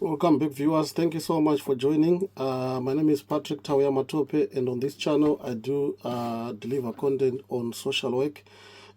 Welcome back, viewers. Thank you so much for joining. My name is Patrick Tawaya Matope, and on this channel, I do deliver content on social work.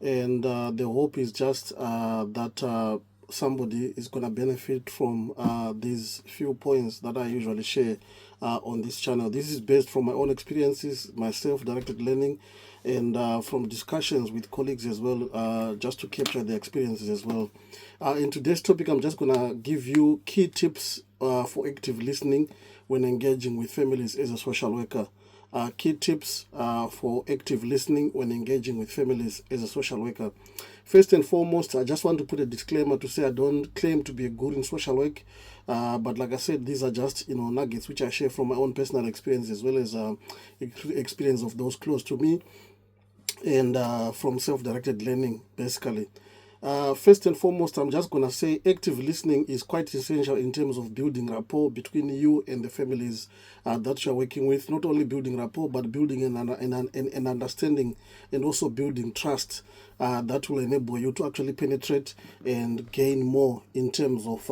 And the hope is just that somebody is going to benefit from these few points that I usually share on this channel. This is based from my own experiences, my self-directed learning, and from discussions with colleagues as well, just to capture their experiences as well. In today's topic, I'm just going to give you key tips for active listening when engaging with families as a social worker. Key tips for active listening when engaging with families as a social worker. First and foremost, I just want to put a disclaimer to say I don't claim to be a guru in social work, but like I said, these are just nuggets which I share from my own personal experience as well as experience of those close to me, and from self-directed learning, basically. First and foremost, I'm just going to say active listening is quite essential in terms of building rapport between you and the families that you're working with. Not only building rapport, but building an understanding and also building trust that will enable you to actually penetrate and gain more in terms of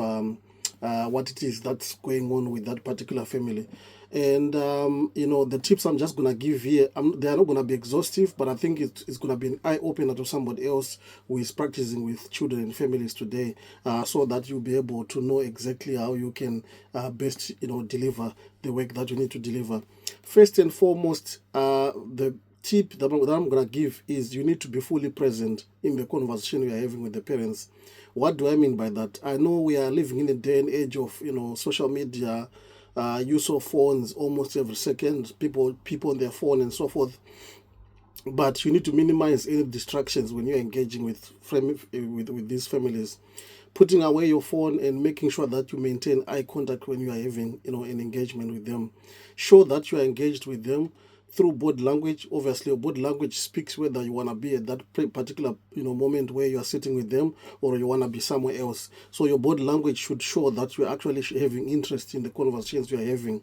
what it is that's going on with that particular family. And the tips I'm just gonna give here, they are not gonna be exhaustive, but I think it's gonna be an eye opener to somebody else who is practicing with children and families today, so that you'll be able to know exactly how you can best deliver the work that you need to deliver. First and foremost, the tip that I'm gonna give is you need to be fully present in the conversation we are having with the parents. What do I mean by that? I know we are living in a day and age of social media, use of phones almost every second, people on their phone and so forth. But you need to minimize any distractions when you're engaging with these families. Putting away your phone and making sure that you maintain eye contact when you are having an engagement with them. Show that you are engaged with them through body language. Obviously, your body language speaks whether you want to be at that particular moment where you are sitting with them, or you want to be somewhere else. So your body language should show that you are actually having interest in the conversations you are having.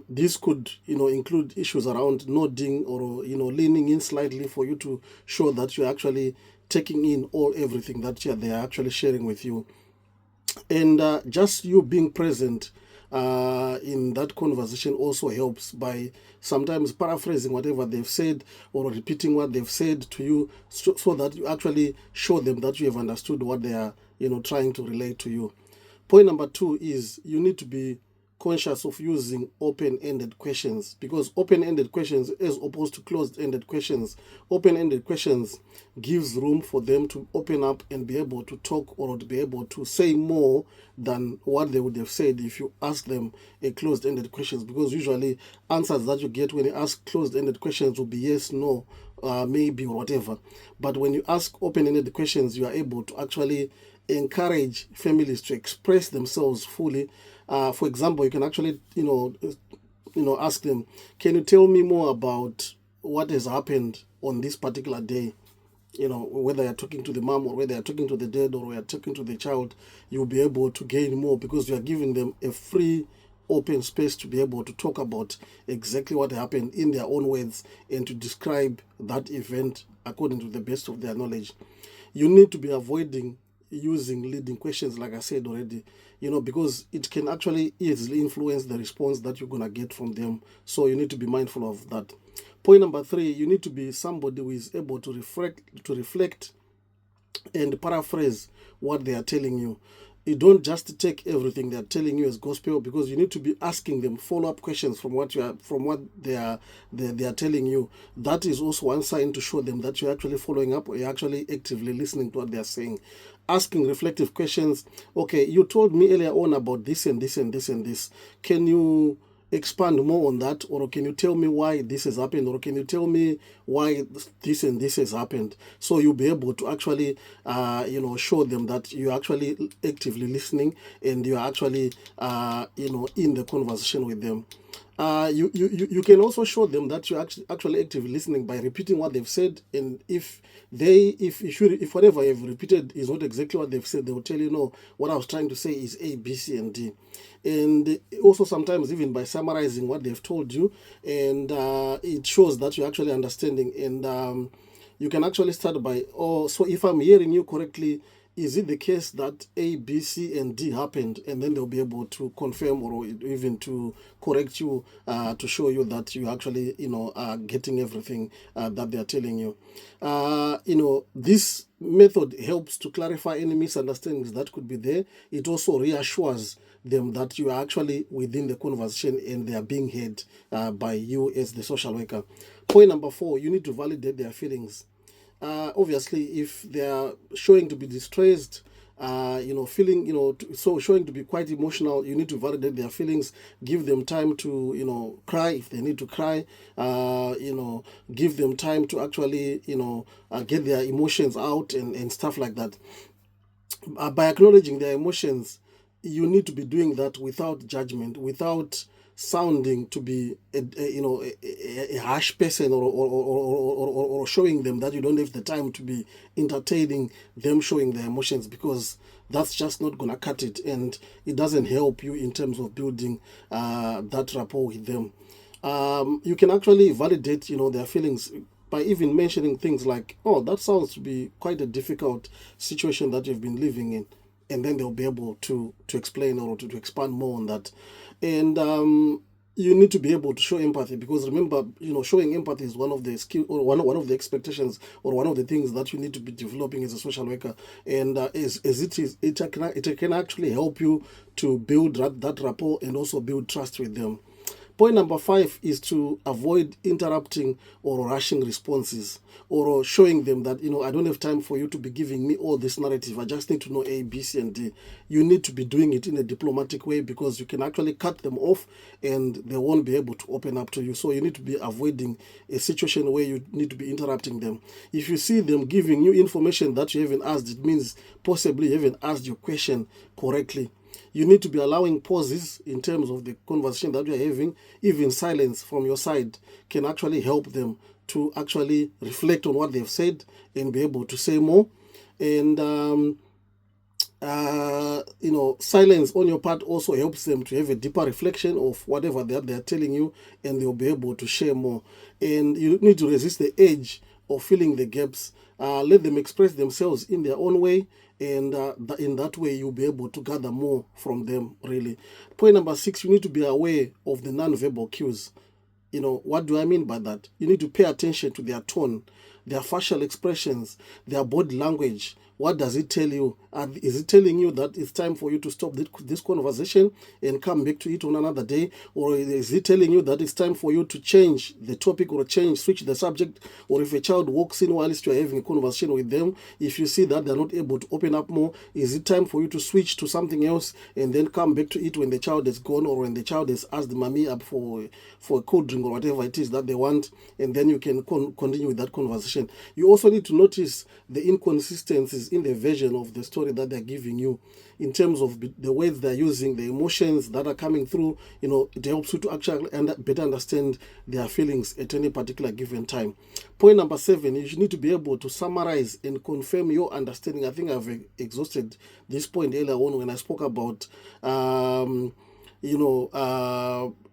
This could include issues around nodding or leaning in slightly for you to show that you're actually taking in everything that they are actually sharing with you. And just you being present in that conversation also helps by sometimes paraphrasing whatever they've said or repeating what they've said to you, so that you actually show them that you have understood what they are trying to relate to you. Point number 2 is you need to be conscious of using open-ended questions, because open-ended questions, as opposed to closed-ended questions, open-ended questions gives room for them to open up and be able to talk or to be able to say more than what they would have said if you ask them a closed-ended questions, because usually answers that you get when you ask closed-ended questions will be yes, no, maybe, or whatever. But when you ask open-ended questions, you are able to actually encourage families to express themselves fully. For example, you can actually ask them, can you tell me more about what has happened on this particular day? Whether you're talking to the mom or whether you're talking to the dad or you're talking to the child, you'll be able to gain more because you are giving them a free open space to be able to talk about exactly what happened in their own words and to describe that event according to the best of their knowledge. You need to be avoiding using leading questions, like I said already, because it can actually easily influence the response that you're going to get from them. So you need to be mindful of that. Point number 3, you need to be somebody who is able to reflect and paraphrase what they are telling you. You don't just take everything they are telling you as gospel, because you need to be asking them follow-up questions from what they are telling you. That is also one sign to show them that you're actually following up or you're actually actively listening to what they are saying. Asking reflective questions. Okay, you told me earlier on about this and this and this and this. Can you expand more on that, or can you tell me why this has happened, or can you tell me why this and this has happened? So you'll be able to actually show them that you're actually actively listening and you're actually in the conversation with them. You can also show them that you're actually actively listening by repeating what they've said, and if whatever you've repeated is not exactly what they've said, they will tell you, no, what I was trying to say is A, B, C, and D. And also sometimes even by summarizing what they've told you, and it shows that you're actually understanding. And you can actually start by, so if I'm hearing you correctly, is it the case that A, B, C, and D happened, and then they'll be able to confirm or even to correct you, to show you that you actually, are getting everything that they are telling you. This method helps to clarify any misunderstandings that could be there. It also reassures them that you are actually within the conversation and they are being heard by you as the social worker. Point number 4, you need to validate their feelings. Obviously, if they are showing to be distressed, feeling, so showing to be quite emotional, you need to validate their feelings, give them time to, cry if they need to cry, give them time to actually, get their emotions out and stuff like that. By acknowledging their emotions, you need to be doing that without judgment, without sounding to be a harsh person, or showing them that you don't have the time to be entertaining them showing their emotions, because that's just not gonna cut it, and it doesn't help you in terms of building that rapport with them. You can actually validate their feelings by even mentioning things like, oh, that sounds to be quite a difficult situation that you've been living in, and then they'll be able to explain or to expand more on that. And you need to be able to show empathy, because remember, showing empathy is one of the skill, or one of the expectations, or one of the things that you need to be developing as a social worker. And as it is, it can actually help you to build that rapport and also build trust with them. Point number 5 is to avoid interrupting or rushing responses, or showing them that, I don't have time for you to be giving me all this narrative. I just need to know A, B, C, and D. You need to be doing it in a diplomatic way, because you can actually cut them off and they won't be able to open up to you. So you need to be avoiding a situation where you need to be interrupting them. If you see them giving you information that you haven't asked, it means possibly you haven't asked your question correctly. You need to be allowing pauses in terms of the conversation that you're having. Even silence from your side can actually help them to actually reflect on what they've said and be able to say more. And silence on your part also helps them to have a deeper reflection of whatever they're telling you, and they'll be able to share more. And you need to resist the urge of filling the gaps. Let them express themselves in their own way, and in that way you'll be able to gather more from them, really. Point number 6, you need to be aware of the non-verbal cues. What do I mean by that? You need to pay attention to their tone, their facial expressions, their body language. What does it tell you? Is it telling you that it's time for you to stop this conversation and come back to it on another day? Or is it telling you that it's time for you to change the topic, or switch the subject? Or if a child walks in whilst you're having a conversation with them, if you see that they're not able to open up more, is it time for you to switch to something else and then come back to it when the child is gone, or when the child has asked the mommy up for a cold drink or whatever it is that they want, and then you can continue with that conversation. You also need to notice the inconsistencies in the version of the story that they're giving you, in terms of the words they're using, the emotions that are coming through. It helps you to actually better understand their feelings at any particular given time. Point number 7, you need to be able to summarize and confirm your understanding. I think I've exhausted this point earlier on when I spoke about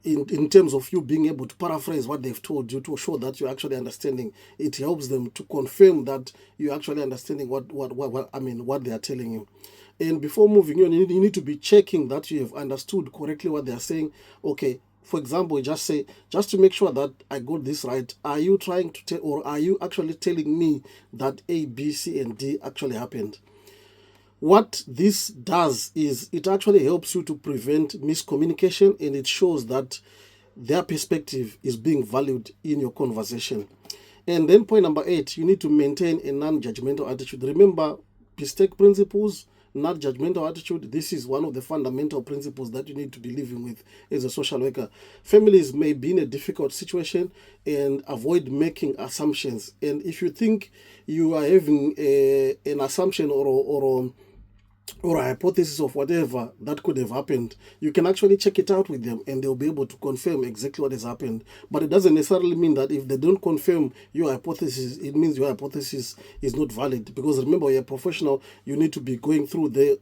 in terms of you being able to paraphrase what they've told you to show that you're actually understanding. It helps them to confirm that you're actually understanding what they are telling you. And before moving on, you need to be checking that you have understood correctly what they are saying. Okay, for example, just to make sure that I got this right, are you trying to tell, or are you actually telling me that A, B, C, and D actually happened? What this does is it actually helps you to prevent miscommunication, and it shows that their perspective is being valued in your conversation. And then point number 8, you need to maintain a non-judgmental attitude. Remember, mistake principles, not judgmental attitude. This is one of the fundamental principles that you need to be living with as a social worker. Families may be in a difficult situation, and avoid making assumptions. And if you think you are having an assumption or a hypothesis of whatever that could have happened, you can actually check it out with them, and they'll be able to confirm exactly what has happened. But it doesn't necessarily mean that if they don't confirm your hypothesis, it means your hypothesis is not valid. Because remember, you're a professional, you need to be going through to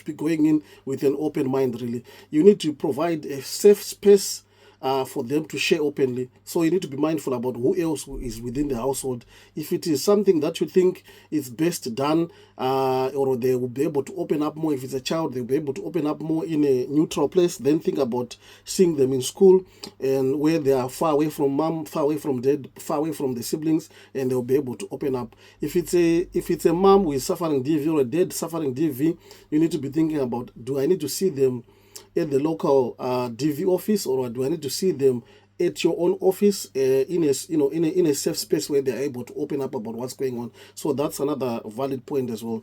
be going in with an open mind, really. You need to provide a safe space for them to share openly. So you need to be mindful about who else is within the household. If it is something that you think is best done, or they will be able to open up more. If it's a child, they'll be able to open up more in a neutral place. Then think about seeing them in school, and where they are far away from mom, far away from dad, far away from the siblings, and they'll be able to open up. If it's a mom who is suffering DV or a dad suffering DV, you need to be thinking about, do I need to see them at the local DV office, or do I need to see them at your own office in a safe space where they're able to open up about what's going on? So that's another valid point as well.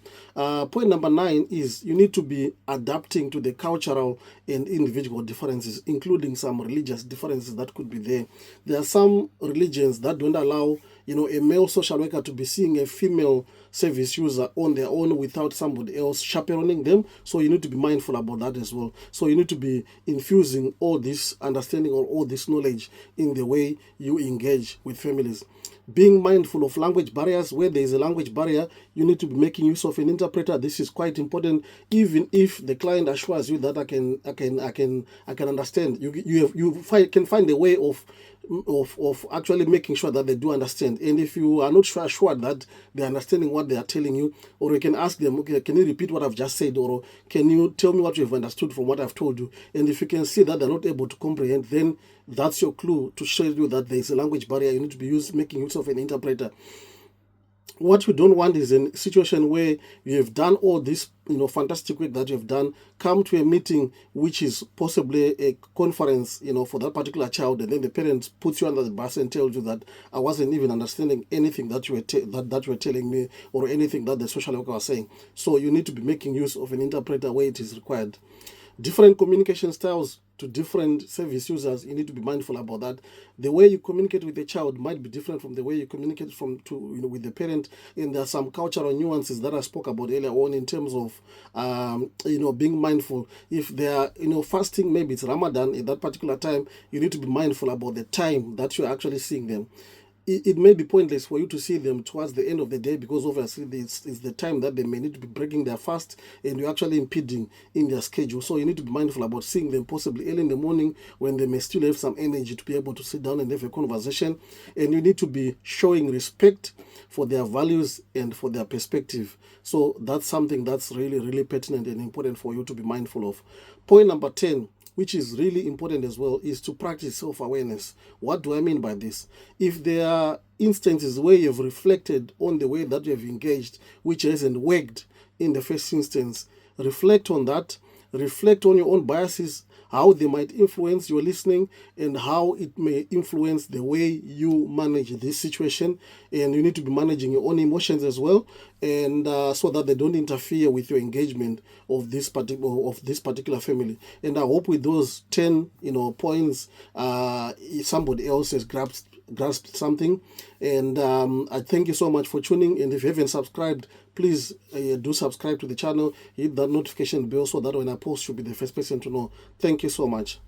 Point number 9 is you need to be adapting to the cultural and individual differences, including some religious differences that could be there. There are some religions that don't allow a male social worker to be seeing a female service user on their own without somebody else chaperoning them. So you need to be mindful about that as well. So you need to be infusing all this understanding or all this knowledge in the way you engage with families. Being mindful of language barriers. Where there is a language barrier, you need to be making use of an interpreter. This is quite important. Even if the client assures you that I can understand, you can find a way of actually making sure that they do understand. And if you are not sure that they're understanding what they are telling you, or you can ask them, okay, can you repeat what I've just said, or can you tell me what you've understood from what I've told you? And if you can see that they're not able to comprehend, then that's your clue to show you that there is a language barrier. You need to be making use of an interpreter. What you don't want is a situation where you have done all this fantastic work that you've done, come to a meeting which is possibly a conference for that particular child, and then the parents puts you under the bus and tells you that I wasn't even understanding anything that you were telling me, or anything that the social worker was saying. So you need to be making use of an interpreter where it is required. Different communication styles to different service users, you need to be mindful about that. The way you communicate with the child might be different from the way you communicate with the parent, and there are some cultural nuances that I spoke about earlier on in terms of being mindful. If they are fasting, maybe it's Ramadan at that particular time, you need to be mindful about the time that you're actually seeing them. It may be pointless for you to see them towards the end of the day, because obviously this is the time that they may need to be breaking their fast, and you're actually impeding in their schedule. So you need to be mindful about seeing them possibly early in the morning, when they may still have some energy to be able to sit down and have a conversation. And you need to be showing respect for their values and for their perspective. So that's something that's really, really pertinent and important for you to be mindful of. Point number 10, which is really important as well, is to practice self-awareness. What do I mean by this? If there are instances where you've reflected on the way that you have engaged, which hasn't worked in the first instance, reflect on that. Reflect on your own biases, how they might influence your listening, and how it may influence the way you manage this situation. And you need to be managing your own emotions as well, and so that they don't interfere with your engagement of this particular family. And I hope with those 10 points, somebody else has grasped something. And I thank you so much for tuning. And if you haven't subscribed, please do subscribe to the channel. Hit that notification bell so that when I post, you'll be the first person to know. Thank you so much.